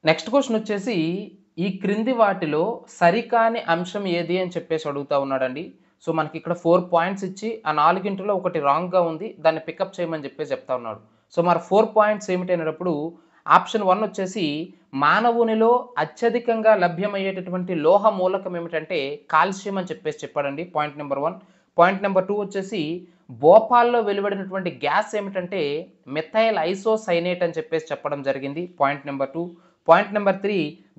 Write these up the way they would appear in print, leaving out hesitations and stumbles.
Next question వచ్చేసి, ఈ క్రింది వాటిలో సరికాని అంశం ఏది అని చెప్పేసి అడుగుతా ఉన్నాడండి. సో, మనకిక్కడ 4 పాయింట్స్ ఇచ్చి, ఆ నాలుగింటిలో ఒకటి రాంగ్‌గా ఉంది. దాన్ని పికప్ చేయమని చెప్పేసి చెప్తా ఉన్నాడు. సో, మరి 4 పాయింట్స్ ఏమిటి అనేటప్పుడు ఆప్షన్ 1 వచ్చేసి మానవునిలో అత్యధికంగా లభ్యమయ్యేటటువంటి లోహ మూలకం ఏమిటంటే కాల్షియం అని చెప్పేసి చెప్పాడండి. Point number 1. పాయింట్ నంబర్ 2 వచ్చేసి భోపాల్‌లో వెలువడినటువంటి గ్యాస్ ఏమిటంటే మిథైల్ ఐసోసైనేట్ అని చెప్పేసి చెప్పడం జరిగింది. Point number 2. Point number 3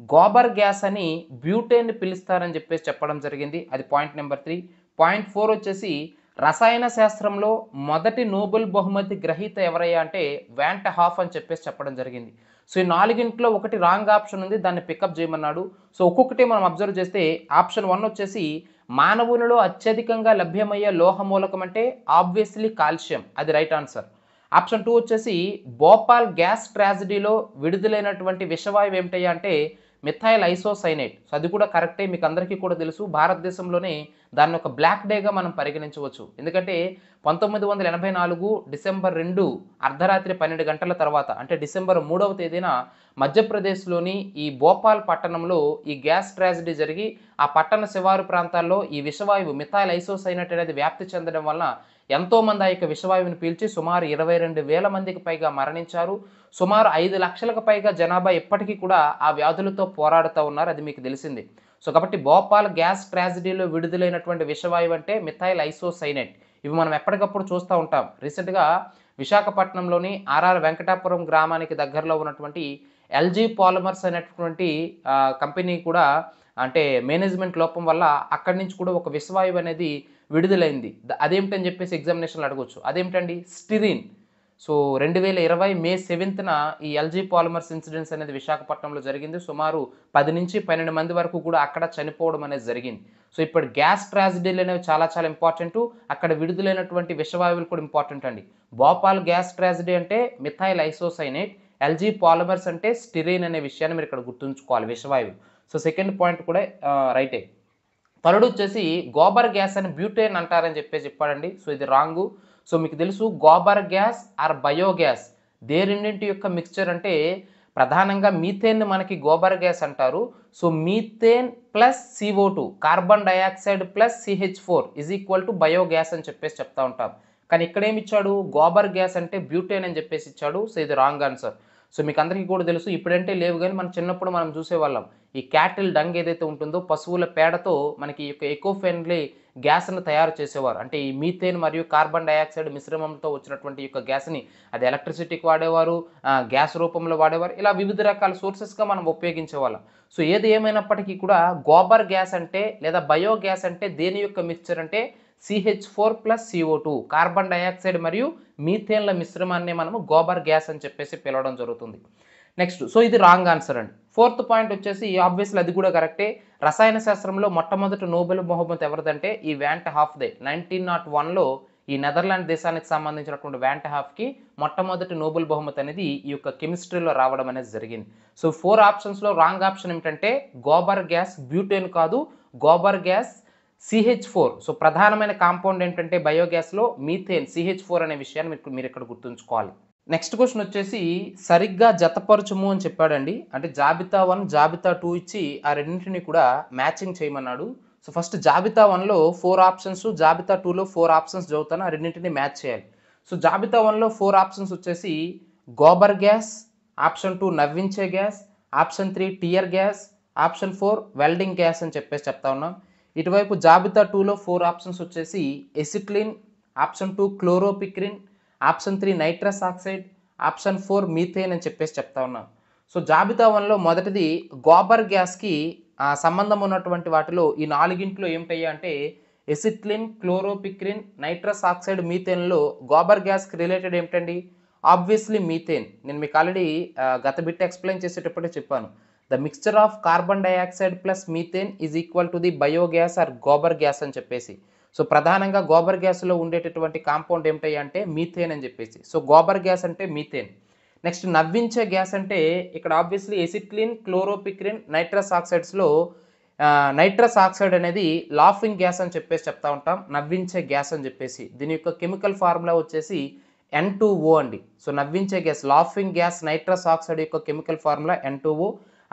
gobar gas అని బ్యూటేన్‌ని పిలుస్తారని చెప్పేసి చెప్పడం జరిగింది. అది పాయింట్ నంబర్ 3. పాయింట్ 4 వచ్చేసి రసాయన శాస్త్రంలో మొదటి నోబెల్ బహుమతి గ్రహీత ఎవరయ్యా అంటే వాన్ ట హాఫ్ అని చెప్పేసి చెప్పడం జరిగింది. సో, ఈ నాలుగింట్లో ఒకటి రాంగ్ ఆప్షన్ ఉంది. దాన్ని పికప్ చేయమన్నాడు. సో, ఒక్కొక్కటి మనం అబ్జర్వ్ చేస్తే ఆప్షన్ 1 వచ్చేసి మానవునిలో అత్యధికంగా లభ్యమయ్యే లోహ మూలకం అంటే ఆబ్వియస్‌లీ కాల్షియం. అది రైట్ ఆన్సర్. ఆప్షన్ 2 వచ్చేసి భోపాల్ గ్యాస్ ట్రాజడీలో విడుదలైనటువంటి విషవాయువు ఏమిటయ్యా అంటే మిథైల్ ఐసోసైనేట్. సో, అది కూడా కరెక్టే. మీకు అందరికీ కూడా తెలుసు. భారతదేశంలోనే దాన్ని ఒక బ్లాక్ డేగా మనం పరిగణించవచ్చు. ఎందుకంటే 1984 డిసెంబర్ 2 అర్ధరాత్రి 12 గంటల తర్వాత అంటే డిసెంబర్ 3వ తేదీన మధ్యప్రదేశ్‌లోని ఈ భోపాల్ పట్టణంలో ఈ గ్యాస్ ట్రాజడీ జరిగి ఆ పట్టణ శివారు ప్రాంతాల్లో ఈ విషవాయువు మిథైల్ ఐసోసైనేట్ అనేది వ్యాప్తి చెందడం వలన ఎంతోమంది ఆ యొక్క విషవాయువుని పీల్చి సుమారు 22,000 మందికి పైగా మరణించారు. సుమారు 5,00,000కు పైగా జనాభా ఇప్పటికీ కూడా ఆ వ్యాధులతో పోరాడుతా ఉన్నారు. అది మీకు తెలిసిందే. సో, కాబట్టి భోపాల్ గ్యాస్ ట్రాజడీలో విడుదలైనటువంటి విషవాయువు అంటే మిథైల్ ఐసోసైనేట్. ఇవి మనం ఎప్పటికప్పుడు చూస్తా ఉంటాం. రీసెంట్‌గా విశాఖపట్నంలోని ఆర్ఆర్ వెంకటాపురం గ్రామానికి దగ్గరలో ఉన్నటువంటి ఎల్‌జీ పాలిమర్స్ అనేటటువంటి కంపెనీ కూడా అంటే మేనేజ్‌మెంట్ లోపం వల్ల అక్కడి నుంచి కూడా ఒక విషవాయువు అనేది విడుదలైంది. అదేమిటని చెప్పేసి ఎగ్జామినేషన్‌లో అడగొచ్చు. అదేమిటండి? స్టిరిన్. సో, 2020 మే 7న ఈ ఎల్‌జీ పాలిమర్స్ ఇన్సిడెంట్స్ అనేది విశాఖపట్నంలో జరిగింది. సుమారు 10-12 మంది వరకు కూడా అక్కడ చనిపోవడం అనేది జరిగింది. సో, ఇప్పుడు గ్యాస్ ట్రాజడీలు అనేవి చాలా చాలా ఇంపార్టెంటు. అక్కడ విడుదలైనటువంటి విషవాయువులు కూడా ఇంపార్టెంట్ అండి. భోపాల్ గ్యాస్ ట్రాజడీ అంటే మిథైల్ ఐసోసైనేట్, ఎల్‌జీ పాలిమర్స్ అంటే స్టిరిన్ అనే విషయాన్ని మీరు ఇక్కడ గుర్తుంచుకోవాలి విషవాయువు. సో, సెకండ్ పాయింట్ కూడా రైటే. థర్డ్ వచ్చేసి గోబర్ గ్యాస్ అని బ్యూటేన్ అంటారని చెప్పేసి చెప్పాడండి. సో, ఇది రాంగు. సో, మీకు తెలుసు gobar gas or biogas they రెండింటి యొక్క మిక్స్చర్ అంటే ప్రధానంగా మీథేన్‌ని మనకి గోబర్ గ్యాస్ అంటారు. So, methane plus CO2 carbon dioxide plus CH4 is equal to biogas అని చెప్పేసి చెప్తా ఉంటాం. కానీ ఇక్కడేమి ఇచ్చాడు? గోబర్ గ్యాస్ అంటే బ్యూటేన్ అని చెప్పేసి ఇచ్చాడు. సో, ఇది రాంగ్ ఆన్సర్. సో, మీకు అందరికీ కూడా తెలుసు ఇప్పుడంటే లేవు గానీ మన చిన్నప్పుడు మనం చూసేవాళ్ళం. ఈ క్యాటిల్ డంగ్ ఏదైతే ఉంటుందో పశువుల పేడతో మనకి ఈ యొక్క ఎకో ఫ్రెండ్లీ గ్యాస్‌ని తయారు చేసేవారు. అంటే ఈ మీథేన్ మరియు కార్బన్ డయాక్సైడ్ మిశ్రమంతో వచ్చినటువంటి ఈ యొక్క గ్యాస్‌ని అది ఎలక్ట్రిసిటీకి వాడేవారు, గ్యాస్ రూపంలో వాడేవారు. ఇలా వివిధ రకాల సోర్సెస్‌గా మనం ఉపయోగించేవాళ్ళం. సో, ఏది ఏమైనప్పటికీ కూడా గోబర్ గ్యాస్ అంటే లేదా బయోగ్యాస్ అంటే దేని యొక్క మిక్స్చర్ అంటే CH4 plus CO2 carbon dioxide మరియు మీథేన్‌ల మిశ్రమాన్నే మనము గోబర్ గ్యాస్ అని చెప్పేసి పిలవడం జరుగుతుంది. నెక్స్ట్ సో, ఇది రాంగ్ ఆన్సర్ అండి. ఫోర్త్ పాయింట్ వచ్చేసి ఆబ్వియస్‌లీ అది కూడా కరెక్టే. రసాయన శాస్త్రంలో మొట్టమొదటి నోబెల్ బహుమతి ఎవరిదంటే ఈ వాన్ ట హాఫ్‌దే. 1901లో ఈ నెదర్లాండ్ దేశానికి సంబంధించినటువంటి వాన్ ట హాఫ్‌కి మొట్టమొదటి నోబెల్ బహుమతి అనేది ఈ యొక్క కెమిస్ట్రీలో రావడం అనేది జరిగింది. సో, 4 ఆప్షన్స్‌లో రాంగ్ ఆప్షన్ ఏమిటంటే గోబర్ గ్యాస్ బ్యూటేన్ కాదు. Gobar gas CH4. సో, ప్రధానమైన కాంపౌండ్ ఏంటంటే బయోగ్యాస్‌లో మీథేన్ CH4 అనే విషయాన్ని మీరిక్కడ గుర్తుంచుకోవాలి. నెక్స్ట్ క్వెషన్ వచ్చేసి సరిగ్గా జతపరచుము అని చెప్పాడండి. అంటే జాబితా 1, జాబితా 2 ఇచ్చి ఆ రెండింటిని కూడా మ్యాచింగ్ చేయమన్నాడు. సో, ఫస్ట్ జాబితా 1లో 4 ఆప్షన్స్, జాబితా 2లో 4 ఆప్షన్స్ చదువుతాను. ఆ రెండింటిని మ్యాచ్ చేయాలి. సో, జాబితా 1లో 4 ఆప్షన్స్ వచ్చేసి గోబర్ గ్యాస్, ఆప్షన్ 2 నవ్వించే gas, option 3 tear gas, option 4 welding gas అని చెప్పేసి చెప్తా ఉన్నాం. ఇటువైపు జాబితా 2లో 4 ఆప్షన్స్ వచ్చేసి acetylene, option 2 chloropicrin, option 3 nitrous oxide, option 4 methane అని చెప్పేసి చెప్తా ఉన్నాం. సో, జాబితా 1లో మొదటిది గోబర్ గ్యాస్‌కి సంబంధం ఉన్నటువంటి వాటిలో ఈ నాలుగింట్లో ఏమిటయ్యా అంటే ఎసిట్లిన్, క్లోరోపిక్రిన్, నైట్రస్ ఆక్సైడ్, మీథేన్‌లో గోబర్ గ్యాస్‌కి రిలేటెడ్ ఏమిటండి? Obviously methane. నేను మీకు ఆల్రెడీ గత బిట్ ఎక్స్‌ప్లెయిన్ చేసేటప్పుడే చెప్పాను. The mixture of carbon dioxide plus methane is equal to the biogas or gobar gas అని చెప్పేసి. సో, ప్రధానంగా గోబర్ గ్యాస్‌లో ఉండేటటువంటి కాంపౌండ్ ఏమిటయ్యా అంటే మీథేన్ అని చెప్పేసి. సో, గోబర్ గ్యాస్ అంటే మీథేన్. నెక్స్ట్ నవ్వించే గ్యాస్ అంటే ఇక్కడ obviously acetylene, chloropicrin, nitrous ఆక్సైడ్స్‌లో nitrous oxide అనేది లాఫింగ్ గ్యాస్ అని చెప్పేసి చెప్తా ఉంటాం. నవ్వించే గ్యాస్ అని చెప్పేసి. దీని యొక్క కెమికల్ ఫార్ములా వచ్చేసి N2O అండి. సో, నవ్వించే gas laughing gas nitrous oxide యొక్క కెమికల్ ఫార్ములా N2O.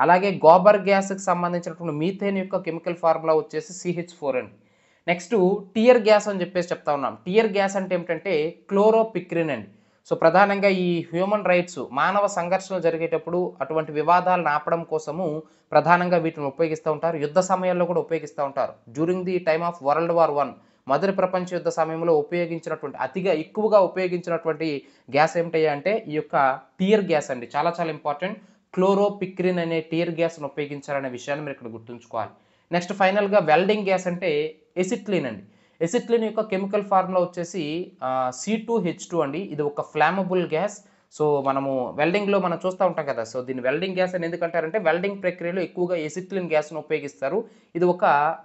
అలాగే గోబర్ గ్యాస్కి సంబంధించినటువంటి మీథేన్ యొక్క కెమికల్ ఫార్ములా వచ్చేసి CH4 అండి. నెక్స్ట్ టియర్ గ్యాస్ అని చెప్పేసి చెప్తా ఉన్నాం. టియర్ గ్యాస్ అంటే ఏమిటంటే క్లోరోపిక్రిన్ అండి. సో ప్రధానంగా ఈ హ్యూమన్ రైట్స్ మానవ సంఘర్షణలు జరిగేటప్పుడు అటువంటి వివాదాలను ఆపడం కోసము ప్రధానంగా వీటిని ఉపయోగిస్తూ ఉంటారు. యుద్ధ సమయాల్లో కూడా ఉపయోగిస్తూ ఉంటారు. During the time of world war 1 మొదటి ప్రపంచ యుద్ధ సమయంలో ఉపయోగించినటువంటి అతిగా ఎక్కువగా ఉపయోగించినటువంటి గ్యాస్ ఏమిటయ్యా అంటే ఈ యొక్క టియర్ గ్యాస్ అండి. చాలా చాలా ఇంపార్టెంట్. క్లోరోపిక్రిన్ అనే టియర్ గ్యాస్ను ఉపయోగించారనే విషయాన్ని మీరు ఇక్కడ గుర్తుంచుకోవాలి. నెక్స్ట్ ఫైనల్గా వెల్డింగ్ గ్యాస్ అంటే ఎసిట్లిన్ అండి. ఎసిట్లిన్ యొక్క కెమికల్ ఫార్ములా వచ్చేసి C2H2 అండి. ఇది ఒక ఫ్లామబుల్ గ్యాస్. సో మనము వెల్డింగ్లో మనం చూస్తూ ఉంటాం కదా. సో దీన్ని వెల్డింగ్ గ్యాస్ అని ఎందుకంటారంటే వెల్డింగ్ ప్రక్రియలో ఎక్కువగా ఎసిట్లిన్ గ్యాస్ను ఉపయోగిస్తారు. ఇది ఒక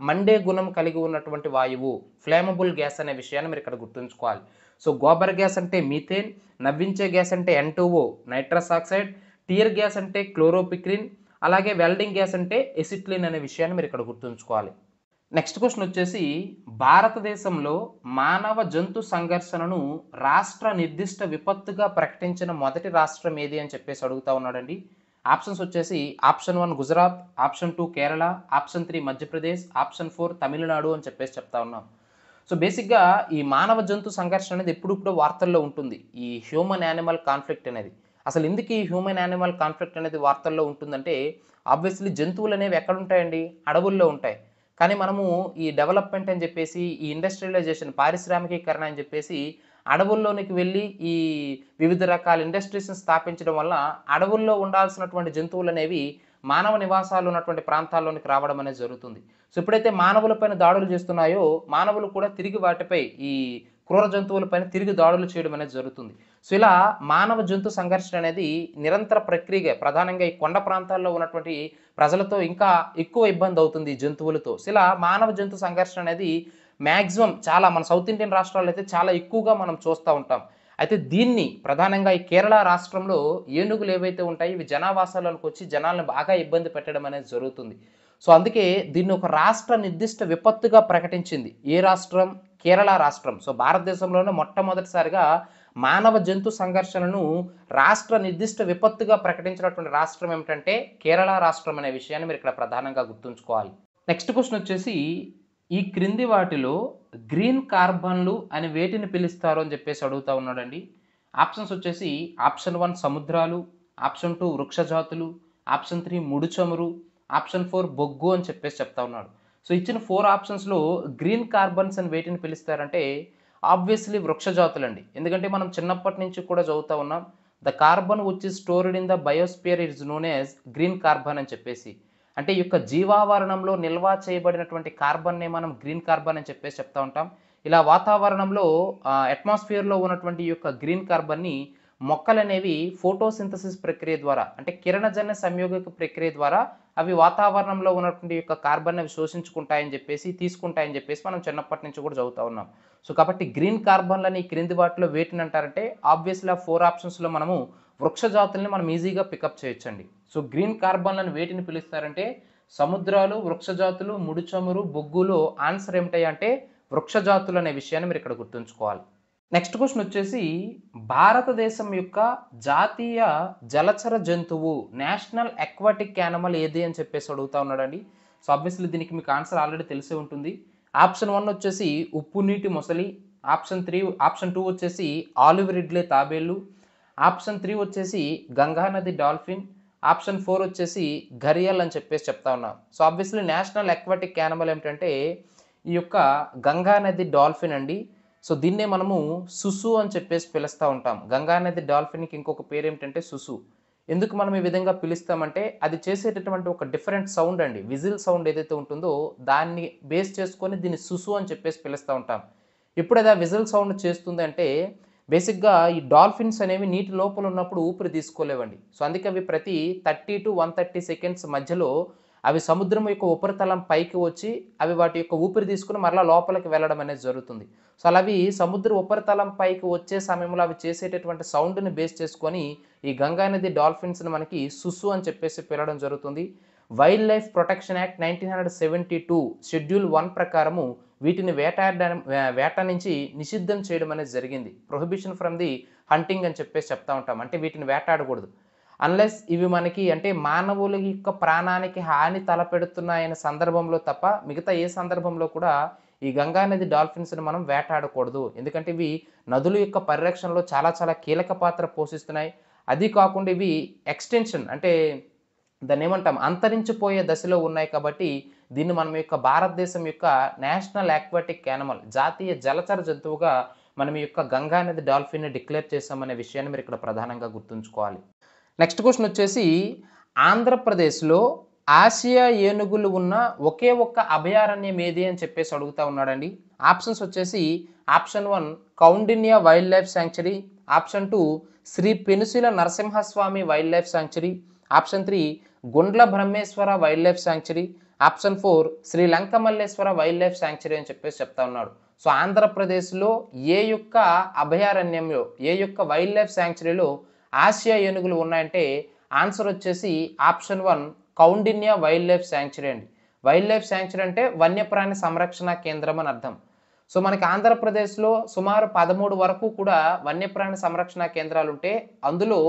మండే గుణం కలిగి ఉన్నటువంటి వాయువు, ఫ్లామబుల్ గ్యాస్ అనే విషయాన్ని మీరు ఇక్కడ గుర్తుంచుకోవాలి. సో గోబర్ గ్యాస్ అంటే మీథేన్, నవ్వించే గ్యాస్ అంటే N2O nitrous oxide, tear gas అంటే క్లోరోపిక్రిన్, అలాగే వెల్డింగ్ గ్యాస్ అంటే ఎసిట్లిన్ అనే విషయాన్ని మీరు ఇక్కడ గుర్తుంచుకోవాలి. నెక్స్ట్ క్వశ్చన్ వచ్చేసి భారతదేశంలో మానవ జంతు సంఘర్షణను రాష్ట్ర నిర్దిష్ట విపత్తుగా ప్రకటించిన మొదటి రాష్ట్రం ఏది అని చెప్పేసి అడుగుతా ఉన్నాడండి. ఆప్షన్స్ వచ్చేసి option 1 Gujarat, option 2 Kerala, option 3 Madhya Pradesh, option 4 Tamil Nadu అని చెప్పేసి చెప్తా ఉన్నాం. సో బేసిక్గా ఈ మానవ జంతు సంఘర్షణ అనేది ఎప్పుడూ వార్తల్లో ఉంటుంది. ఈ హ్యూమన్ యానిమల్ కాన్ఫ్లిక్ట్ అనేది అసలు ఎందుకు ఈ హ్యూమన్ యానిమల్ కాన్ఫ్లిక్ట్ అనేది వార్తల్లో ఉంటుందంటే ఆబ్వియస్లీ జంతువులు అనేవి ఎక్కడ ఉంటాయండి, అడవుల్లో ఉంటాయి. కానీ మనము ఈ డెవలప్మెంట్ అని చెప్పేసి ఈ ఇండస్ట్రియలైజేషన్ పారిశ్రామికీకరణ అని చెప్పేసి అడవుల్లోనికి వెళ్ళి ఈ వివిధ రకాల ఇండస్ట్రీస్ని స్థాపించడం వల్ల అడవుల్లో ఉండాల్సినటువంటి జంతువులు అనేవి మానవ నివాసాలు ఉన్నటువంటి ప్రాంతాల్లోనికి రావడం అనేది జరుగుతుంది. సో ఎప్పుడైతే మానవులపైన దాడులు చేస్తున్నాయో మానవులు కూడా తిరిగి వాటిపై ఈ క్రూర జంతువులపైన తిరిగి దాడులు చేయడం అనేది జరుగుతుంది. సో ఇలా మానవ జంతు సంఘర్షణ అనేది నిరంతర ప్రక్రియగా ప్రధానంగా ఈ కొండ ప్రాంతాల్లో ఉన్నటువంటి ప్రజలతో ఇంకా ఎక్కువ ఇబ్బంది అవుతుంది ఈ జంతువులతో. సో ఇలా మానవ జంతు సంఘర్షణ అనేది మ్యాక్సిమం చాలా మన సౌత్ ఇండియన్ రాష్ట్రాల్లో అయితే చాలా ఎక్కువగా మనం చూస్తూ ఉంటాం. అయితే దీన్ని ప్రధానంగా ఈ కేరళ రాష్ట్రంలో ఏనుగులు ఏవైతే ఉంటాయి ఇవి జనావాసాలకు వచ్చి జనాలను బాగా ఇబ్బంది పెట్టడం అనేది జరుగుతుంది. సో అందుకే దీన్ని ఒక రాష్ట్ర నిర్దిష్ట విపత్తుగా ప్రకటించింది. ఏ రాష్ట్రం? కేరళ రాష్ట్రం. సో భారతదేశంలోనే మొట్టమొదటిసారిగా మానవ జంతు సంఘర్షణను రాష్ట్ర నిర్దిష్ట విపత్తుగా ప్రకటించినటువంటి రాష్ట్రం ఏమిటంటే కేరళ రాష్ట్రం అనే విషయాన్ని మీరు ఇక్కడ ప్రధానంగా గుర్తుంచుకోవాలి. నెక్స్ట్ క్వశ్చన్ వచ్చేసి ఈ క్రింది వాటిలో గ్రీన్ కార్బన్లు అని వేటిని పిలుస్తారు అని చెప్పేసి అడుగుతా ఉన్నాడండి. ఆప్షన్స్ వచ్చేసి ఆప్షన్ 1 సముద్రాలు, ఆప్షన్ 2 వృక్షజాతులు, ఆప్షన్ 3 ముడి చమురు, ఆప్షన్ 4 బొగ్గు అని చెప్పేసి చెప్తా ఉన్నాడు. సో ఇచ్చిన 4 ఆప్షన్స్లో గ్రీన్ కార్బన్స్ అని వేటిని పిలుస్తారంటే ఆబ్వియస్లీ వృక్షజాతులు అండి. ఎందుకంటే మనం చిన్నప్పటి నుంచి కూడా చదువుతూ ఉన్నాం the carbon which is stored in the biosphere is known as green carbon అని చెప్పేసి. అంటే ఈ యొక్క జీవావరణంలో నిల్వ చేయబడినటువంటి కార్బన్నే మనం గ్రీన్ కార్బన్ అని చెప్పేసి చెప్తా ఉంటాం. ఇలా వాతావరణంలో అట్మాస్ఫియర్లో ఉన్నటువంటి ఈ యొక్క గ్రీన్ కార్బన్ని మొక్కలనేవి ఫోటోసింథసిస్ ప్రక్రియ ద్వారా అంటే కిరణజన్య సంయోగక ప్రక్రియ ద్వారా అవి వాతావరణంలో ఉన్నటువంటి యొక్క కార్బన్ అవి శోషించుకుంటాయని చెప్పేసి తీసుకుంటాయని చెప్పేసి మనం చిన్నప్పటి నుంచి కూడా చదువుతూ ఉన్నాం. సో కాబట్టి గ్రీన్ కార్బన్లని క్రింది వాటిలో వేటిని అంటారంటే ఆబ్వియస్లీ ఆ 4 ఆప్షన్స్లో మనము వృక్ష జాతుల్ని మనం ఈజీగా పికప్ చేయొచ్చండి. సో గ్రీన్ కార్బన్లను వేటిని పిలుస్తారంటే సముద్రాలు, వృక్ష జాతులు, ముడి చమురు, బొగ్గులో ఆన్సర్ ఏమిటాయి అంటే వృక్ష జాతులు అనే విషయాన్ని మీరు ఇక్కడ గుర్తుంచుకోవాలి. నెక్స్ట్ క్వశ్చన్ వచ్చేసి భారతదేశం యొక్క జాతీయ జలచర జంతువు నేషనల్ అక్వాటిక్ యానిమల్ ఏది అని చెప్పేసి అడుగుతా ఉన్నాడండి. సో ఆబ్వియస్లీ దీనికి మీకు ఆన్సర్ ఆల్రెడీ తెలిసే ఉంటుంది. ఆప్షన్ 1 వచ్చేసి ఉప్పు నీటి మొసలి, ఆప్షన్ 2 వచ్చేసి ఆలివ్ రిడ్లే తాబేళ్ళు, ఆప్షన్ 3 వచ్చేసి గంగానది డాల్ఫిన్, ఆప్షన్ 4 వచ్చేసి ఘరియల్ అని చెప్పేసి చెప్తా ఉన్నాం. So obviously national aquatic animal ఏమిటంటే ఈ యొక్క గంగానది డాల్ఫిన్ అండి. సో దీన్నే మనము సుసు అని చెప్పేసి పిలుస్తూ ఉంటాం. గంగానది డాల్ఫిన్కి ఇంకొక పేరు ఏమిటంటే సుసు. ఎందుకు మనం ఈ విధంగా పిలుస్తామంటే అది చేసేటటువంటి ఒక డిఫరెంట్ సౌండ్ అండి, విజిల్ సౌండ్ ఏదైతే ఉంటుందో దాన్ని బేస్ చేసుకొని దీన్ని సుసు అని చెప్పేసి పిలుస్తూ ఉంటాం. ఎప్పుడు అది ఆ విజిల్ సౌండ్ చేస్తుంది అంటే బేసిక్గా ఈ డాల్ఫిన్స్ అనేవి నీటి లోపల ఉన్నప్పుడు ఊపిరి తీసుకోలేవండి. సో అందుకే అవి ప్రతి 30 to 130 సెకండ్స్ మధ్యలో అవి సముద్రం యొక్క ఉపరితలం పైకి వచ్చి అవి వాటి యొక్క ఊపిరి తీసుకుని మరలా లోపలికి వెళ్ళడం అనేది జరుగుతుంది. సో అలా అవి సముద్ర ఉపరితలం పైకి వచ్చే సమయంలో అవి చేసేటటువంటి సౌండ్ని బేస్ చేసుకొని ఈ గంగానది డాల్ఫిన్స్ని మనకి సుసు అని చెప్పేసి పిలవడం జరుగుతుంది. Wild life protection act 1972 schedule 1 ప్రకారము వీటిని వేట నుంచి నిషిద్ధం చేయడం అనేది జరిగింది. ప్రొహిబిషన్ ఫ్రమ్ ది హంటింగ్ అని చెప్పేసి చెప్తా ఉంటాం. అంటే వీటిని వేటాడకూడదు. అన్లెస్ ఇవి మనకి అంటే మానవుల యొక్క ప్రాణానికి హాని తలపెడుతున్నాయనే సందర్భంలో తప్ప మిగతా ఏ సందర్భంలో కూడా ఈ గంగా నది డాల్ఫిన్స్‌ని మనం వేటాడకూడదు. ఎందుకంటే ఇవి నదుల యొక్క పరిరక్షణలో చాలా చాలా కీలక పాత్ర పోషిస్తున్నాయి. అది కాకుండా ఇవి ఎక్స్‌టెన్షన్ అంటే దాన్నేమంటాం అంతరించిపోయే దశలో ఉన్నాయి కాబట్టి దీన్ని మనం యొక్క భారతదేశం యొక్క నేషనల్ ఆక్వాటిక్ యానిమల్ జాతీయ జలచర జంతువుగా మనం ఈ యొక్క గంగా నది డాల్ఫిన్‌ని డిక్లేర్ చేశామనే విషయాన్ని మీరు ఇక్కడ ప్రధానంగా గుర్తుంచుకోవాలి. నెక్స్ట్ క్వెషన్ వచ్చేసి ఆంధ్రప్రదేశ్‌లో ఆసియా ఏనుగులు ఉన్న ఒకే ఒక్క అభయారణ్యం ఏది అని చెప్పేసి అడుగుతా ఉన్నాడండి. ఆప్షన్స్ వచ్చేసి option 1 Kaundinya wildlife sanctuary, option 2 Shri Penusila Narasimhaswamy wildlife sanctuary, option 3 Gundla Brahmeswara wildlife sanctuary, option 4 Srilanka Malleswara wildlife sanctuary అని చెప్పేసి చెప్తా ఉన్నాడు. సో ఆంధ్రప్రదేశ్‌లో ఏ యొక్క అభయారణ్యంలో ఏ యొక్క వైల్డ్ లైఫ్ సాంక్చురీలో ఆసియా ఏనుగులు ఉన్నాయంటే ఆన్సర్ వచ్చేసి option 1 Kaundinya wildlife sanctuary అండి. వైల్డ్ లైఫ్ సాంక్చురీ అంటే వన్యప్రాణి సంరక్షణ కేంద్రం అని అర్థం. సో మనకి ఆంధ్రప్రదేశ్‌లో సుమారు 13 వరకు కూడా వన్యప్రాణి సంరక్షణ కేంద్రాలుంటే అందులో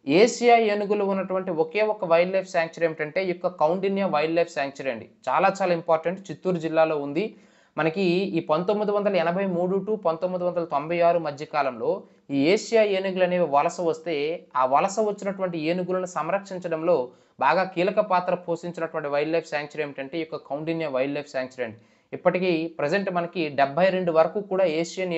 ఏసియా ఏనుగులు ఉన్నటువంటి ఒకే ఒక వైల్డ్ లైఫ్ సాంక్చురీ ఏమిటంటే ఈ యొక్క కౌండిన్య వైల్డ్ లైఫ్ సాంక్చురీ అండి. చాలా చాలా ఇంపార్టెంట్. చిత్తూరు జిల్లాలో ఉంది. మనకి ఈ 1983 టు 1996 మధ్య కాలంలో ఈ ఏసియా ఏనుగులు అనేవి వలస వస్తే ఆ వలస వచ్చినటువంటి ఏనుగులను సంరక్షించడంలో బాగా కీలక పాత్ర పోషించినటువంటి వైల్డ్ లైఫ్ సాంక్చురీ ఏమిటంటే ఈ యొక్క కౌండిన్య వైల్డ్ లైఫ్ సాంక్చురీ అండి. ఇప్పటికీ ప్రెజెంట్ మనకి 72 వరకు కూడా ఏషియన్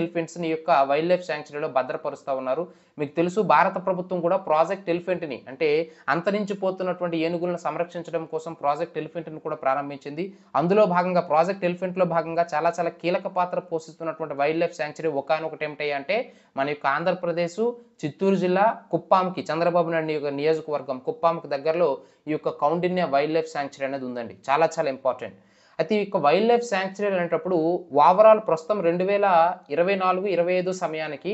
ఎలిఫెంట్స్‌ని యొక్క వైల్డ్ లైఫ్ సాంక్చురీలో భద్రపరుస్తా ఉన్నారు. మీకు తెలుసు భారత ప్రభుత్వం కూడా ప్రాజెక్ట్ ఎలిఫెంట్‌ని అంటే అంతరించిపోతున్నటువంటి ఏనుగులను సంరక్షించడం కోసం ప్రాజెక్ట్ ఎలిఫెంట్‌ని కూడా ప్రారంభించింది. అందులో భాగంగా ప్రాజెక్ట్ ఎలిఫెంట్‌లో భాగంగా చాలా చాలా కీలక పాత్ర పోషిస్తున్నటువంటి వైల్డ్ లైఫ్ సాంక్చురీ ఒకానొకటి ఏమిటయ్యా అంటే మన యొక్క ఆంధ్రప్రదేశ్ చిత్తూరు జిల్లా కుప్పాంకి చంద్రబాబు నాయుడు యొక్క నియోజకవర్గం కుప్పాంకి దగ్గరలో ఈ యొక్క కౌండిన్య వైల్డ్ లైఫ్ సాంక్చురీ అనేది ఉందండి. చాలా చాలా ఇంపార్టెంట్. అయితే ఈ యొక్క వైల్డ్ లైఫ్ సాంక్చురీ అనేటప్పుడు ఓవరాల్ ప్రస్తుతం 2024, 25 సమయానికి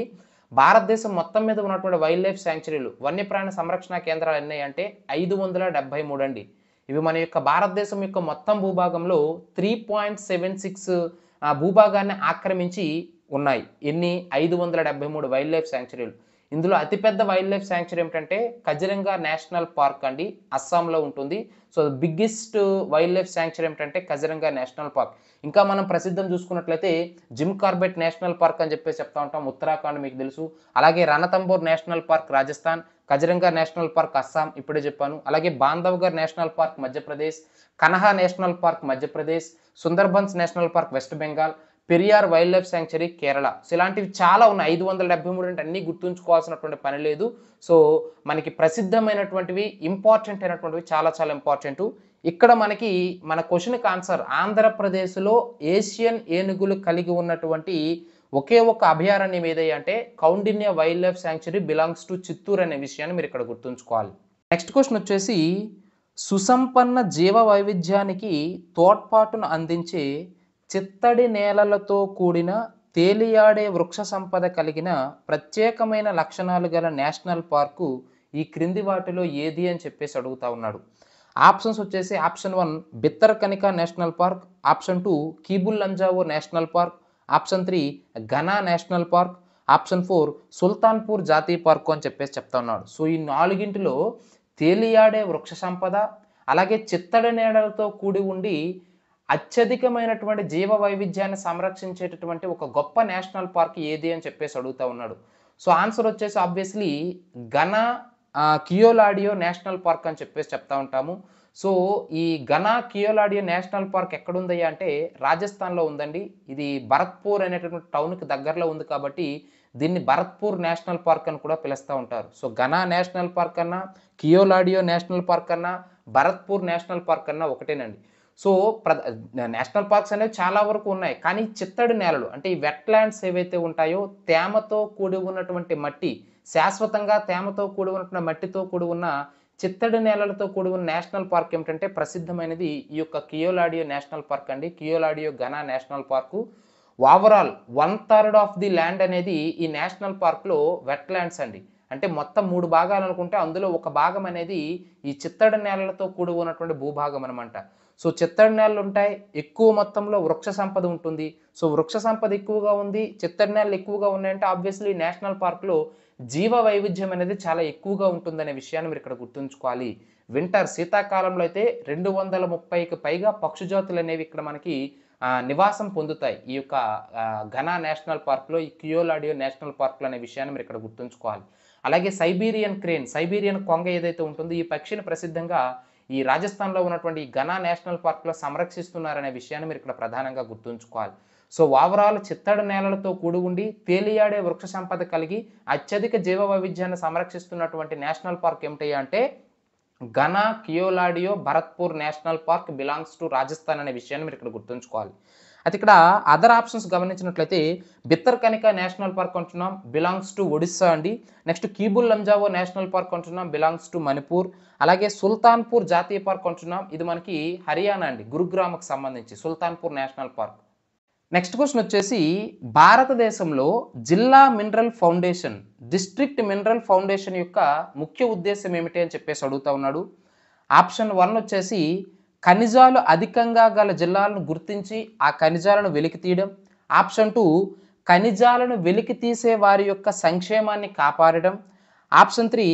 భారతదేశం మొత్తం మీద ఉన్నటువంటి వైల్డ్ లైఫ్ సాంక్చురీలు వన్యప్రాణి సంరక్షణ కేంద్రాలు ఎన్ని అంటే 573 అండి. ఇవి మన యొక్క భారతదేశం యొక్క మొత్తం భూభాగంలో 3.76 భూభాగాన్ని ఆక్రమించి ఉన్నాయి. ఎన్ని 573 వైల్డ్ లైఫ్ సాంక్చురీలు. ఇందులో అతిపెద్ద వైల్డ్ లైఫ్ సాంక్చురీ ఏమిటంటే కజిరంగా నేషనల్ పార్క్ అండి, అస్సాంలో ఉంటుంది. So biggest wild life sanctuary ఏమిటంటే కజిరంగా నేషనల్ పార్క్. ఇంకా మనం ప్రసిద్ధం చూసుకున్నట్లయితే జిమ్ కార్బెట్ నేషనల్ పార్క్ అని చెప్పేసి చెప్తా ఉంటాం, ఉత్తరాఖండ్ మీకు తెలుసు. అలాగే Ranthambore national park Rajasthan, Kaziranga national park Assam ఇప్పుడే చెప్పాను. అలాగే Bandhavgarh national park Madhya Pradesh, Kanha national park Madhya Pradesh, Sundarbans national park west Bengal, Periyar wild life sanctuary Kerala. So ఇలాంటివి చాలా ఉన్నాయి. 573 అంటే అన్నీ గుర్తుంచుకోవాల్సినటువంటి పని లేదు. సో మనకి ప్రసిద్ధమైనటువంటివి ఇంపార్టెంట్ అయినటువంటివి చాలా చాలా ఇంపార్టెంట్. ఇక్కడ మనకి మన క్వశ్చన్కి ఆన్సర్ ఆంధ్రప్రదేశ్లో ఏషియన్ ఏనుగులు కలిగి ఉన్నటువంటి ఒకే ఒక అభయారణ్యం ఏదయ్యా అంటే Kaundinya wildlife sanctuary belongs to Chittoor అనే విషయాన్ని మీరు ఇక్కడ గుర్తుంచుకోవాలి. నెక్స్ట్ క్వశ్చన్ వచ్చేసి సుసంపన్న జీవ వైవిధ్యానికి తోడ్పాటును అందించే చిత్తడి నేలలతో కూడిన తేలియాడే వృక్ష సంపద కలిగిన ప్రత్యేకమైన లక్షణాలు గల నేషనల్ పార్కు ఈ క్రింది వాటిలో ఏది అని చెప్పేసి అడుగుతా ఉన్నాడు. ఆప్షన్స్ వచ్చేసి option 1 Bhitarkanika national park, option 2 Keibul Lamjao national park, option 3 Ghana national park, option 4 Sultanpur జాతీయ పార్కు అని చెప్పేసి చెప్తా ఉన్నాడు. సో ఈ నాలుగింటిలో తేలియాడే వృక్ష సంపద అలాగే చిత్తడి నేలలతో కూడి ఉండి అత్యధికమైనటువంటి జీవ వైవిధ్యాన్ని సంరక్షించేటటువంటి ఒక గొప్ప నేషనల్ పార్క్ ఏది అని చెప్పేసి అడుగుతా ఉన్నాడు. సో ఆన్సర్ వచ్చేసి obviously Ghana Keoladeo national park అని చెప్పేసి చెప్తా ఉంటాము. సో ఈ ఘనా కియోలాడియో నేషనల్ పార్క్ ఎక్కడుందయ్యా అంటే రాజస్థాన్లో ఉందండి. ఇది భరత్పూర్ అనేటటువంటి టౌన్కి దగ్గరలో ఉంది కాబట్టి దీన్ని భరత్పూర్ నేషనల్ పార్క్ అని కూడా పిలుస్తూ ఉంటారు. సో ఘనా నేషనల్ పార్క్ అన్నా కియోలాడియో నేషనల్ పార్క్ అన్నా భరత్పూర్ నేషనల్ పార్క్ అన్నా ఒకటేనండి. సో నేషనల్ పార్క్స్ అనేవి చాలా వరకు ఉన్నాయి. కానీ చిత్తడి నేలలు అంటే ఈ వెట్లాండ్స్ ఏవైతే ఉంటాయో తేమతో కూడి ఉన్నటువంటి మట్టి, శాశ్వతంగా తేమతో కూడి ఉన్నటువంటి మట్టితో కూడి ఉన్న చిత్తడి నేలలతో కూడి ఉన్న నేషనల్ పార్క్ ఏమిటంటే ప్రసిద్ధమైనది ఈ యొక్క కియోలాడియో నేషనల్ పార్క్ అండి. Keoladeo Ghana national park. Overall 1/3 of the land అనేది ఈ నేషనల్ పార్క్లో వెట్లాండ్స్ అండి. అంటే మొత్తం 3 భాగాలు అనుకుంటే అందులో ఒక భాగం అనేది ఈ చిత్తడి నేలలతో కూడి ఉన్నటువంటి భూభాగం అనమాట. సో చిత్తడి నేలలు ఉంటాయి, ఎక్కువ మొత్తంలో వృక్ష సంపద ఉంటుంది. సో వృక్ష సంపద ఎక్కువగా ఉంది, చిత్తడి నేలలు ఎక్కువగా ఉన్నాయంటే ఆబ్వియస్లీ నేషనల్ పార్క్లో జీవ వైవిధ్యం అనేది చాలా ఎక్కువగా ఉంటుందనే విషయాన్ని మీరు ఇక్కడ గుర్తుంచుకోవాలి. వింటర్ శీతాకాలంలో అయితే 230కి పైగా పక్షి జాతులు అనేవి ఇక్కడ మనకి నివాసం పొందుతాయి. ఈ యొక్క ఘనా నేషనల్ పార్క్‌లో, ఈ కియోలాడియో నేషనల్ పార్క్‌లో అనే విషయాన్ని మీరు ఇక్కడ గుర్తుంచుకోవాలి. అలాగే సైబీరియన్ క్రేన్, సైబీరియన్ కొంగ ఏదైతే ఉంటుందో ఈ పక్షిని ప్రసిద్ధంగా ఈ రాజస్థాన్‌లో ఉన్నటువంటి ఈ ఘనా నేషనల్ పార్క్‌లో సంరక్షిస్తున్నారనే విషయాన్ని మీరు ఇక్కడ ప్రధానంగా గుర్తుంచుకోవాలి. సో ఓవరాల్ చిత్తడి నేలలతో కూడి ఉండి తేలియాడే వృక్ష సంపద కలిగి అత్యధిక జీవ వైవిధ్యాన్ని సంరక్షిస్తున్నటువంటి నేషనల్ పార్క్ ఏమిటయ్యా అంటే Ghana Keoladeo Bharatpur national park belongs to Rajasthan అనే విషయాన్ని మీరు ఇక్కడ గుర్తుంచుకోవాలి. అయితే ఇక్కడ అదర్ ఆప్షన్స్ గమనించినట్లయితే బిత్తర్కనికా నేషనల్ పార్క్ అంటున్నాం, బిలాంగ్స్ టు ఒడిస్సా అండి. Next Keibul Lamjao national park అంటున్నాం, బిలాంగ్స్ టు మణిపూర్. అలాగే సుల్తాన్పూర్ జాతీయ పార్క్ అంటున్నాం, ఇది మనకి హర్యానా అండి, గురుగ్రామ్కి సంబంధించి Sultanpur national park. Next question వచ్చేసి భారతదేశంలో జిల్లా mineral foundation, district mineral foundation యొక్క ముఖ్య ఉద్దేశం ఏమిటి అని చెప్పేసి అడుగుతా ఉన్నాడు. ఆప్షన్ 1 వచ్చేసి ఖనిజాలు అధికంగా గల జిల్లాలను గుర్తించి ఆ ఖనిజాలను వెలికి తీయడం. ఆప్షన్ 2 ఖనిజాలను వెలికి తీసే వారి యొక్క సంక్షేమాన్ని కాపాడడం. ఆప్షన్ 3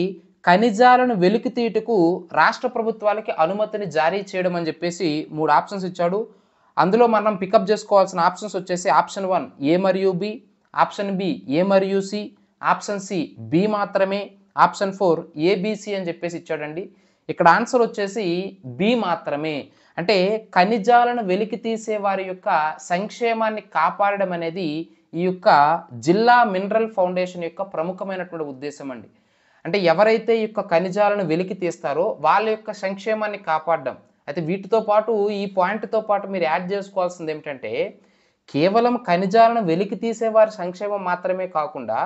ఖనిజాలను వెలికి తీయుటకు రాష్ట్ర ప్రభుత్వాలకి అనుమతిని జారీ చేయడం అని చెప్పేసి 3 ఆప్షన్స్ ఇచ్చాడు. అందులో మనం పికప్ చేసుకోవాల్సిన ఆప్షన్స్ వచ్చేసి ఆప్షన్ 1 ఏ మరియు బి, ఆప్షన్ బి ఏ మరియు సి, ఆప్షన్ సి బి మాత్రమే, ఆప్షన్ 4 ఏబిసి అని చెప్పేసి ఇచ్చాడండి. ఇక్కడ ఆన్సర్ వచ్చేసి బి మాత్రమే. అంటే ఖనిజాలను వెలికి తీసే వారి యొక్క సంక్షేమాన్ని కాపాడడం అనేది ఈ యొక్క జిల్లా మినరల్ ఫౌండేషన్ యొక్క ప్రముఖమైనటువంటి ఉద్దేశం అండి. అంటే ఎవరైతే ఈ యొక్క ఖనిజాలను వెలికి తీస్తారో వాళ్ళ యొక్క సంక్షేమాన్ని కాపాడడం. అయితే వీటితో పాటు ఈ పాయింట్తో పాటు మీరు యాడ్ చేసుకోవాల్సింది ఏమిటంటే కేవలం ఖనిజాలను వెలికి తీసేవారి సంక్షేమం మాత్రమే కాకుండా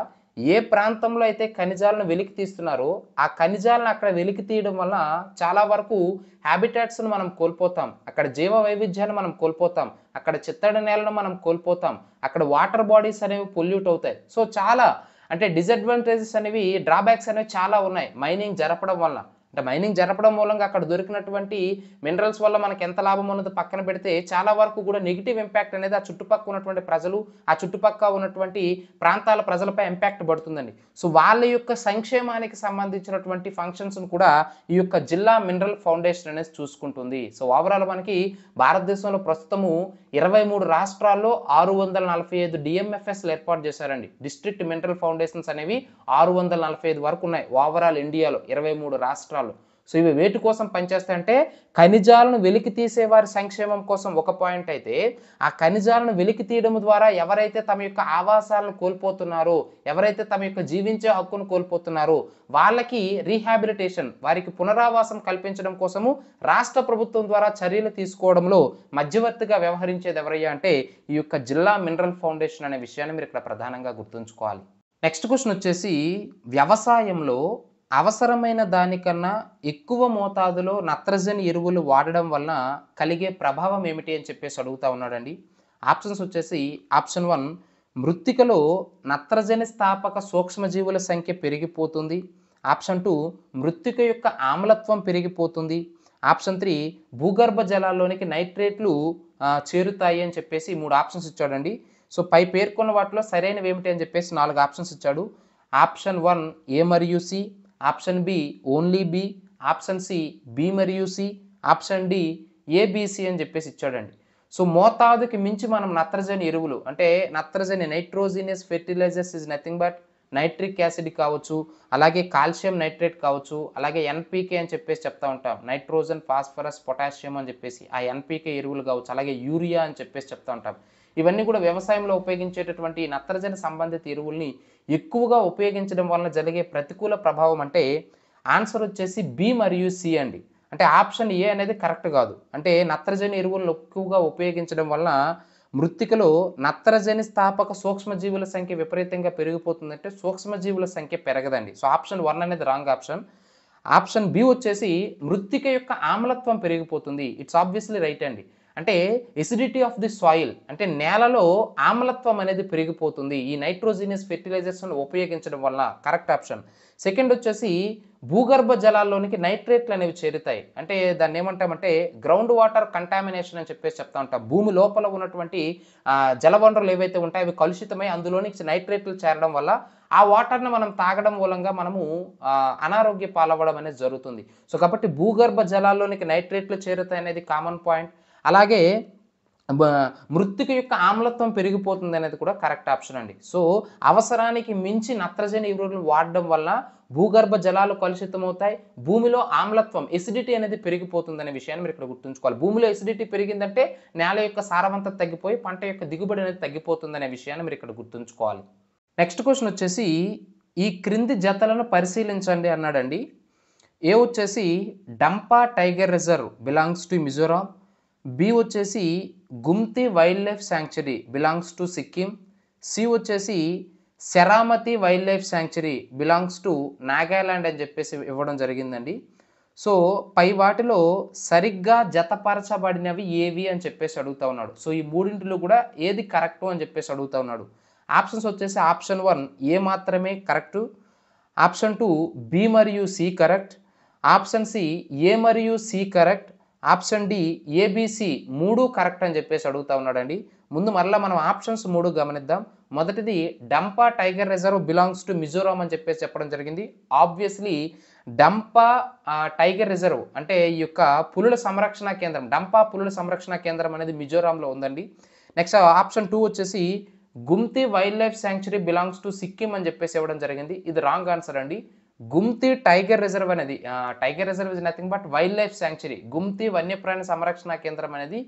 ఏ ప్రాంతంలో అయితే ఖనిజాలను వెలికి తీస్తున్నారో ఆ ఖనిజాలను అక్కడ వెలికి తీయడం వల్ల చాలా వరకు హ్యాబిటాట్స్ను మనం కోల్పోతాం, అక్కడ జీవ వైవిధ్యాన్ని మనం కోల్పోతాం, అక్కడ చిత్తడి నేలను మనం కోల్పోతాం, అక్కడ వాటర్ బాడీస్ అనేవి పొల్యూట్ అవుతాయి. సో చాలా అంటే డిసడ్వాంటేజెస్ అనేవి, డ్రాబ్యాక్స్ అనేవి చాలా ఉన్నాయి మైనింగ్ జరపడం వల్ల. అంటే మైనింగ్ జరపడం మూలంగా అక్కడ దొరికినటువంటి మినరల్స్ వల్ల మనకి ఎంత లాభం ఉన్నది పక్కన పెడితే చాలా వరకు కూడా నెగిటివ్ ఇంపాక్ట్ అనేది ఆ చుట్టుపక్కల ఉన్నటువంటి ప్రజలు, ఆ చుట్టుపక్కల ఉన్నటువంటి ప్రాంతాల ప్రజలపై ఇంపాక్ట్ పడుతుందండి. సో వాళ్ళ యొక్క సంక్షేమానికి సంబంధించినటువంటి ఫంక్షన్స్ను కూడా ఈ యొక్క జిల్లా మినరల్ ఫౌండేషన్ అనేది చూసుకుంటుంది. సో ఓవరాల్ మనకి భారతదేశంలో ప్రస్తుతము 23 రాష్ట్రాల్లో 645 డిఎంఎఫ్ఎస్లు ఏర్పాటు చేశారండి. డిస్ట్రిక్ట్ మినరల్ ఫౌండేషన్స్ అనేవి 645 వరకు ఉన్నాయి ఓవరాల్ ఇండియాలో 23 రాష్ట్రాలు. సో ఇవి వేటి కోసం పనిచేస్తాయంటే ఖనిజాలను వెలికి తీసే వారి సంక్షేమం కోసం ఒక పాయింట్ అయితే, ఆ ఖనిజాలను వెలికి తీయడం ద్వారా ఎవరైతే తమ యొక్క ఆవాసాలను కోల్పోతున్నారో, ఎవరైతే తమ యొక్క జీవించే హక్కును కోల్పోతున్నారో వాళ్ళకి రీహాబిలిటేషన్, వారికి పునరావాసం కల్పించడం కోసము రాష్ట్ర ప్రభుత్వం ద్వారా చర్యలు తీసుకోవడంలో మధ్యవర్తిగా వ్యవహరించేది ఎవరయ్యా అంటే ఈ యొక్క జిల్లా మినరల్ ఫౌండేషన్ అనే విషయాన్ని మీరు ఇక్కడ ప్రధానంగా గుర్తుంచుకోవాలి. నెక్స్ట్ క్వశ్చన్ వచ్చేసి వ్యవసాయంలో అవసరమైన దానికన్నా ఎక్కువ మోతాదులో నత్రజని ఎరువులు వాడడం వలన కలిగే ప్రభావం ఏమిటి అని చెప్పేసి అడుగుతా ఉన్నాడండి. ఆప్షన్స్ వచ్చేసి ఆప్షన్ 1 మృత్తికలో నత్రజని స్థాపక సూక్ష్మజీవుల సంఖ్య పెరిగిపోతుంది. ఆప్షన్ 2 మృత్తిక యొక్క ఆమ్లత్వం పెరిగిపోతుంది. ఆప్షన్ 3 భూగర్భ జలాల్లోనికి నైట్రేట్లు చేరుతాయి అని చెప్పేసి 3 ఆప్షన్స్ ఇచ్చాడండి. సో పై పేర్కొన్న వాటిలో సరైనవి ఏమిటి అని చెప్పేసి 4 ఆప్షన్స్ ఇచ్చాడు. ఆప్షన్ 1 ఏ మరియు C, option B only B, option C B మరియు సి, ఆప్షన్ డి ఏబిసి అని చెప్పేసి ఇచ్చాడండి. సో మోతాదుకి మించి మనం నత్రజని ఎరువులు అంటే నత్రజని nitrogenous fertilisers is nothing but nitric acid కావచ్చు, అలాగే కాల్షియం నైట్రేట్ కావచ్చు, అలాగే ఎన్పికే అని చెప్పేసి చెప్తా ఉంటాం, నైట్రోజన్ ఫాస్ఫరస్ పొటాషియం అని చెప్పేసి ఆ ఎన్పికే ఎరువులు కావచ్చు, అలాగే యూరియా అని చెప్పేసి చెప్తా ఉంటాం. ఇవన్నీ కూడా వ్యవసాయంలో ఉపయోగించేటటువంటి నత్రజని సంబంధిత ఎరువుల్ని ఎక్కువగా ఉపయోగించడం వలన జరిగే ప్రతికూల ప్రభావం అంటే ఆన్సర్ వచ్చేసి బి మరియు సి అండి. అంటే ఆప్షన్ ఏ అనేది కరెక్ట్ కాదు. అంటే నత్రజని ఎరువులను ఎక్కువగా ఉపయోగించడం వలన మృత్తికలో నత్రజని స్థాపక సూక్ష్మజీవుల సంఖ్య విపరీతంగా పెరిగిపోతుందంటే సూక్ష్మజీవుల సంఖ్య పెరగదండి. సో ఆప్షన్ 1 అనేది రాంగ్ ఆప్షన్. ఆప్షన్ బి వచ్చేసి మృత్తిక యొక్క ఆమ్లత్వం పెరిగిపోతుంది. ఇట్స్ ఆబ్వియస్లీ రైట్ అండి. అంటే ఎసిడిటీ ఆఫ్ ది సాయిల్ అంటే నేలలో ఆమ్లత్వం అనేది పెరిగిపోతుంది ఈ నైట్రోజినియస్ ఫెర్టిలైజర్స్ను ఉపయోగించడం వల్ల, కరెక్ట్ ఆప్షన్. సెకండ్ వచ్చేసి భూగర్భ జలాల్లోనికి నైట్రేట్లు అనేవి చేరుతాయి. అంటే దాన్ని ఏమంటామంటే గ్రౌండ్ వాటర్ కంటామినేషన్ అని చెప్పేసి చెప్తా ఉంటాం. భూమి లోపల ఉన్నటువంటి జలవనరులు ఏవైతే ఉంటాయో అవి కలుషితమై అందులోనికి నైట్రేట్లు చేరడం వల్ల ఆ వాటర్‌ని మనం తాగడం మూలంగా మనము అనారోగ్య పాలవ్వడం అనేది జరుగుతుంది. సో, కాబట్టి భూగర్భ జలాల్లోనికి నైట్రేట్లు చేరుతాయనేది కామన్ పాయింట్. అలాగే బ మృత్తిక యొక్క ఆమ్లత్వం పెరిగిపోతుందనేది కూడా కరెక్ట్ ఆప్షన్ అండి. సో, అవసరానికి మించి నత్రజని ఎరువులను వాడడం వల్ల భూగర్భ జలాలు కలుషితమవుతాయి. భూమిలో ఆమ్లత్వం, ఎసిడిటీ అనేది పెరిగిపోతుందనే విషయాన్ని మీరిక్కడ గుర్తుంచుకోవాలి. భూమిలో ఎసిడిటీ పెరిగిందంటే నేల యొక్క సారవంతత తగ్గిపోయి పంట యొక్క దిగుబడి అనేది తగ్గిపోతుందనే విషయాన్ని మీరిక్కడ గుర్తుంచుకోవాలి. నెక్స్ట్ క్వెషన్ వచ్చేసి, ఈ క్రింది జతలను పరిశీలించండి అన్నాడండి. ఏ వచ్చేసి Dampa tiger reserve belongs to Mizoram. B వచ్చేసి Gumti wildlife sanctuary belongs to Sikkim. C వచ్చేసి Saramati wildlife sanctuary belongs to Nagaland అని చెప్పేసి ఇవ్వడం జరిగిందండి. సో, పై వాటిలో సరిగ్గా జతపరచబడినవి ఏవి అని చెప్పేసి అడుగుతా ఉన్నాడు. సో, ఈ మూడింటిలో కూడా ఏది కరెక్టు అని చెప్పేసి అడుగుతా ఉన్నాడు. ఆప్షన్స్ వచ్చేసి ఆప్షన్ 1 ఏ మాత్రమే కరెక్టు, ఆప్షన్ 2 బి మరియు C correct, option C A మరియు C correct, option D ABC 3 correct అని చెప్పేసి అడుగుతా ఉన్నాడండి. ముందు మరలా మనం ఆప్షన్స్ 3 గమనిద్దాం. మొదటిది Dampa tiger reserve belongs to Mizoram అని చెప్పేసి చెప్పడం జరిగింది. ఆబ్వియస్లీ డంపా టైగర్ రిజర్వ్ అంటే ఈ యొక్క పులుల సంరక్షణ కేంద్రం, డంపా పులుల సంరక్షణ కేంద్రం అనేది మిజోరాంలో ఉందండి. నెక్స్ట్ ఆప్షన్ 2 వచ్చేసి Gumti wildlife sanctuary belongs to Sikkim అని చెప్పేసి ఇవ్వడం జరిగింది. ఇది రాంగ్ ఆన్సర్ అండి. గుమ్తి టైగర్ రిజర్వ్ అనేది tiger reserve is nothing but wildlife sanctuary. Gumti వన్యప్రాణి సంరక్షణ కేంద్రం అనేది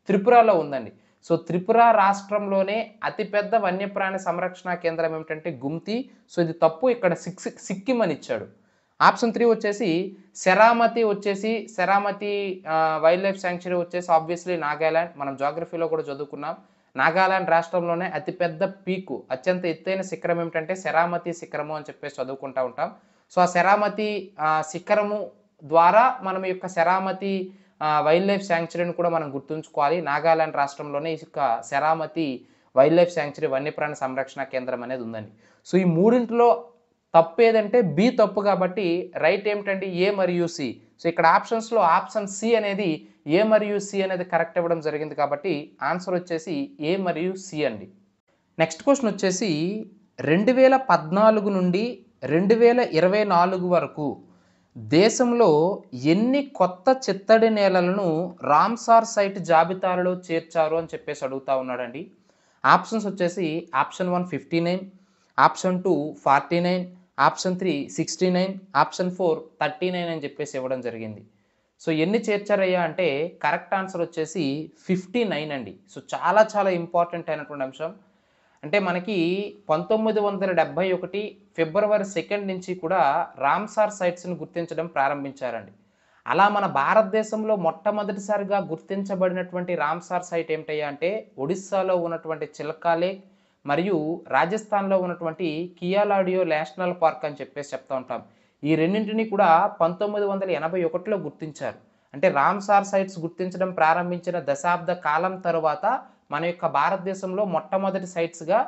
త్రిపురలో ఉందండి. సో, త్రిపుర రాష్ట్రంలోనే అతిపెద్ద వన్యప్రాణి సంరక్షణ కేంద్రం ఏమిటంటే గుమ్తి. సో, ఇది తప్పు. ఇక్కడ సిక్కిం అని ఇచ్చాడు. ఆప్షన్ 3 వచ్చేసి శరామతి వైల్డ్ లైఫ్ శాంక్చురీ వచ్చేసి ఆబ్వియస్లీ నాగాలాండ్. మనం జాగ్రఫీలో కూడా చదువుకున్నాం. నాగాలాండ్ రాష్ట్రంలోనే అతిపెద్ద పీకు, అత్యంత ఎత్తైన శిఖరం ఏమిటంటే శరామతి శిఖరము అని చెప్పేసి చదువుకుంటా ఉంటాం. సో, ఆ శరామతి శిఖరము ద్వారా మనం ఈ యొక్క శరామతి వైల్డ్ లైఫ్ శాంక్చురీని కూడా మనం గుర్తుంచుకోవాలి. నాగాలాండ్ రాష్ట్రంలోనే ఈ యొక్క శరామతి వైల్డ్ లైఫ్ శాంక్చురీ వన్యప్రాణి సంరక్షణ కేంద్రం అనేది ఉందండి. సో, ఈ మూడింటిలో తప్పు ఏదంటే బి తప్పు కాబట్టి రైట్ ఏమిటండి ఏ మరియు సి. సో, ఇక్కడ ఆప్షన్స్లో ఆప్షన్ సి అనేది ఏ మరియు సి అనేది కరెక్ట్ ఇవ్వడం జరిగింది కాబట్టి ఆన్సర్ వచ్చేసి ఏ మరియు సి అండి. నెక్స్ట్ క్వశ్చన్ వచ్చేసి 2014 నుండి 2024 వరకు దేశంలో ఎన్ని కొత్త చిత్తడి నేలలను రామ్సార్ సైట్ జాబితాలో చేర్చారు అని చెప్పేసి అడుగుతా ఉన్నాడండి. ఆప్షన్స్ వచ్చేసి ఆప్షన్ 1 59, ఆప్షన్ 2 49, ఆప్షన్ 3 69, ఆప్షన్ 4 39 అని చెప్పేసి ఇవ్వడం జరిగింది. సో, ఎన్ని చేర్చారయ్యా అంటే కరెక్ట్ ఆన్సర్ వచ్చేసి 59 అండి. సో, చాలా చాలా ఇంపార్టెంట్ అయినటువంటి అంశం. అంటే మనకి 1971 ఫిబ్రవరి 2 నుంచి కూడా రామ్సార్ సైట్స్ని గుర్తించడం ప్రారంభించారండి. అలా మన భారతదేశంలో మొట్టమొదటిసారిగా గుర్తించబడినటువంటి రామ్సార్ సైట్ ఏమిటయ్యా అంటే ఒడిస్సాలో ఉన్నటువంటి చిల్కా లేక్ మరియు రాజస్థాన్లో ఉన్నటువంటి కియాలాడియో నేషనల్ పార్క్ అని చెప్పేసి చెప్తా ఉంటాం. ఈ రెండింటిని కూడా 1981లో గుర్తించారు. అంటే రామ్సార్ సైట్స్ గుర్తించడం ప్రారంభించిన దశాబ్ద కాలం తరువాత మన యొక్క భారతదేశంలో మొట్టమొదటి సైట్స్గా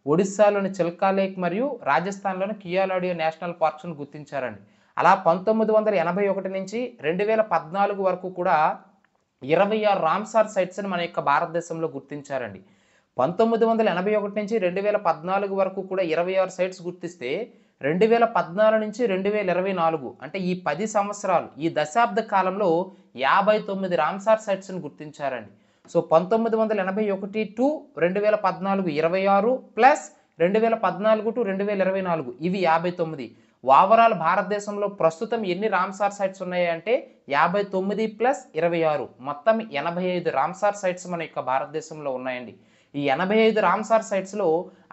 ఒడిస్సాలోని చిల్కా లేక్ మరియు రాజస్థాన్లోని కియాలాడియో నేషనల్ పార్క్స్ను గుర్తించారండి. అలా 1981 నుంచి 2014 వరకు కూడా 26 రామ్సార్ సైట్స్ని మన యొక్క భారతదేశంలో గుర్తించారండి. 1981 నుంచి 2014 వరకు కూడా 26 సైట్స్ గుర్తిస్తే 2014 నుంచి 2024 అంటే ఈ 10 సంవత్సరాలు, ఈ దశాబ్ద కాలంలో 59 రామ్సార్ సైట్స్ని గుర్తించారండి. సో, 1981 టు 2014 26 ప్లస్ 2014 టు 2024 ఇవి 59. ఓవరాల్ భారతదేశంలో ప్రస్తుతం ఎన్ని రామ్సార్ సైట్స్ ఉన్నాయి అంటే 59 ప్లస్ 26 మొత్తం 85 రామ్సార్ సైట్స్ మన యొక్క భారతదేశంలో ఉన్నాయండి. ఈ 85 రామ్సార్ సైట్స్లో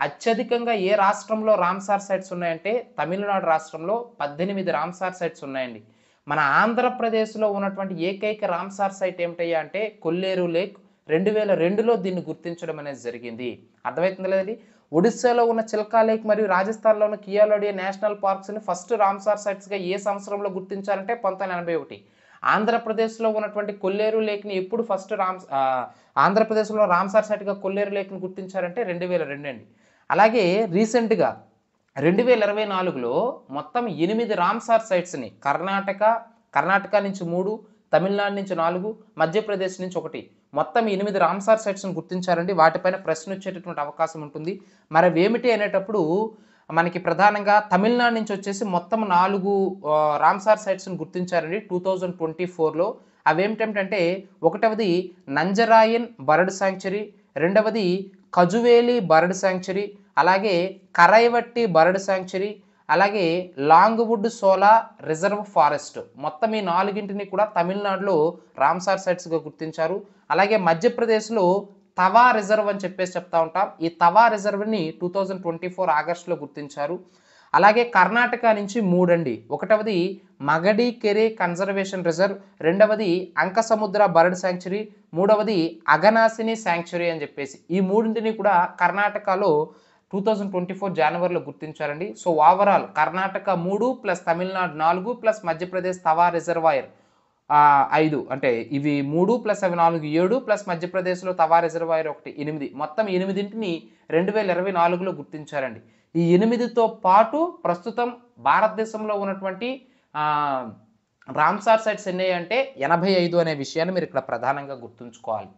అత్యధికంగా ఏ రాష్ట్రంలో రామ్సార్ సైట్స్ ఉన్నాయంటే తమిళనాడు రాష్ట్రంలో 18 రామ్సార్ సైట్స్ ఉన్నాయండి. మన ఆంధ్రప్రదేశ్లో ఉన్నటువంటి ఏకైక రామ్సార్ సైట్ ఏమిటయ్యా అంటే కొల్లేరు లేక్. 2002లో దీన్ని గుర్తించడం అనేది జరిగింది. అర్థమవుతుంది లేదండి. ఒడిస్సాలో ఉన్న చిల్కా లేక్ మరియు రాజస్థాన్లో ఉన్న కియాలాడియో నేషనల్ పార్క్స్ని ఫస్ట్ రామ్సార్ సైట్స్గా ఏ సంవత్సరంలో గుర్తించారంటే 1981. ఆంధ్రప్రదేశ్లో ఉన్నటువంటి కొల్లేరు లేక్ని ఎప్పుడు ఫస్ట్ ఆంధ్రప్రదేశ్లో రామ్సార్ సైట్గా కొల్లేరు లేక్ని గుర్తించారంటే 2002 అండి. అలాగే రీసెంట్గా 2024లో మొత్తం 8 రామ్సార్ సైట్స్ని కర్ణాటక నుంచి 3, తమిళనాడు నుంచి 4, మధ్యప్రదేశ్ నుంచి 1 మొత్తం 8 రామ్సార్ సైట్స్ని గుర్తించారండి. వాటిపైన ప్రశ్న వచ్చేటటువంటి అవకాశం ఉంటుంది. మరి అవేమిటి అనేటప్పుడు మనకి ప్రధానంగా తమిళనాడు నుంచి వచ్చేసి మొత్తం 4 రామ్సార్ సైట్స్‌ని గుర్తించారండి 2024లో. అవేమిటంటే ఒకటవది నంజరాయన్ బర్డ్ సాంక్చురీ, రెండవది కజువేలి బర్డ్ సాంక్చురీ, అలాగే కరైవట్టి బర్డ్ సాంక్చురీ, అలాగే లాంగ్‌వుడ్ సోలా రిజర్వ్ ఫారెస్ట్. మొత్తం ఈ 4గింటిని కూడా తమిళనాడులో రామ్సార్ సైట్స్‌గా గుర్తించారు. అలాగే మధ్యప్రదేశ్‌లో తవా రిజర్వ్ అని చెప్పేసి చెప్తా ఉంటాం. ఈ తవా రిజర్వ్‌ని 2024 ఆగస్టులో గుర్తించారు. అలాగే కర్ణాటక నుంచి 3 అండి. ఒకటవది మగడికెరే కన్జర్వేషన్ రిజర్వ్, రెండవది అంకసముద్ర బర్డ్ సాంక్చురీ, మూడవది అగనాసిని సాంక్చురీ అని చెప్పేసి. ఈ మూడింటిని కూడా కర్ణాటకలో 2024 జనవరిలో గుర్తించారండి. So, overall Karnataka 3 plus Tamil Nadu 4 plus Madhya Pradesh Tawa reservoir 5 అంటే ఇవి 3 ప్లస్ అవి 4 7 ప్లస్ మధ్యప్రదేశ్‌లో తవా రిజర్వాయర్ ఒకటి 8 మొత్తం 8ని 2024లో గుర్తించారండి. ఈ 8తో పాటు ప్రస్తుతం భారతదేశంలో ఉన్నటువంటి రామ్సార్ సైట్స్ ఎన్నయ్యంటే 85 అనే విషయాన్ని మీరు ఇక్కడ ప్రధానంగా గుర్తుంచుకోవాలి.